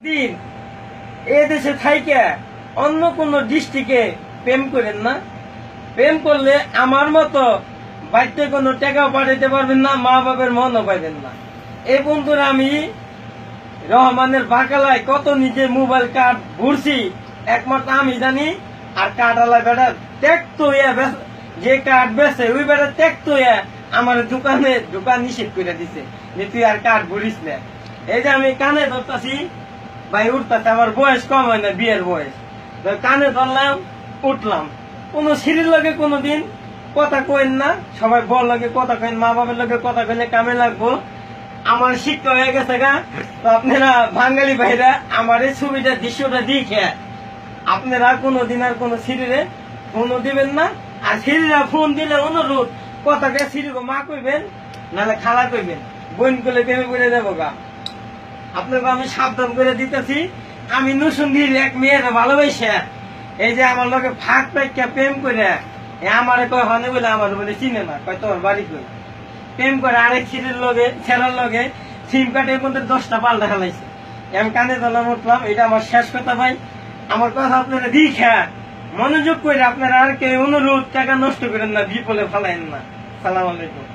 দিন এ দেশে থাইকে অন্য কোন ডিস্ট্রিক্টে প্রেম করেন না। প্রেম করলে আমার মতো বাড়িতে কোনো টাকাও পাঠাইতে পারবেন না, মা বাবার মনও পাইবেন না। এই বন্ধুরা আমি রহমানের বাকালায় কত নিজে মোবাইল কার্ড ঘুরছি একমাত্র আমি জানি। আর কার্ড আলা বেটা ত্যাক্ত যে কার্ড বেছে ওই বেটা ত্যাক্ত আমার দোকান নিষেধ করে দিছে যে তুই আর কার্ড ঘুরিস না। এই যে আমি কানে ধরতাছি ভাই উঠতেছে, আমার বয়স কম হয় না, বিয়ের বয়স। কানে ধরলাম, উঠলাম। কোন সিঁড়ির লগে কোনদিন কথা কইন না, সবাই বল লাগে কথা কইন, মা বাবার লগে কথা কইলে কামে লাগবো। আমার শিক্ষা হয়ে গেছে গা। তো আপনারা বাঙালি ভাইরা আমার এই ছবিটা দৃশ্যটা দেখে আপনারা কোনদিন আর কোন সিঁড়িরে ফোনও দিবেন না। আর সিঁড়িরা ফোন দিলে অনুরোধ কথাটা সিঁড়িকে মা কইবেন, নাহলে খালা কইবেন, বোন করলে প্রেমে করে দেবো গা। আপনাকে আমি সাবধান করে দিতেছি। আমি নুসুন্দির এক মেয়ের ভালোবাসে এই যে আমার লোকে ফাঁক পাইকা প্রেম করে আমারে কয় হনে বলে আমার বলে চিনে না, কয় তোর বাড়ি কই। প্রেম করে আরেক ছিলের লগে ছেলের লগে সিম কার্ডের মধ্যে 10টা পাল্টা খেলাইছে। আমি কানে দলা উঠলাম। এটা আমার শেষ কথা ভাই। আমার কথা আপনারা দীক্ষা মনোযোগ করে আপনারা আর কেউ অনুরোধ টাকা নষ্ট করেন না, বিপলে ফেলাইন না। সালাম আলাইকুম।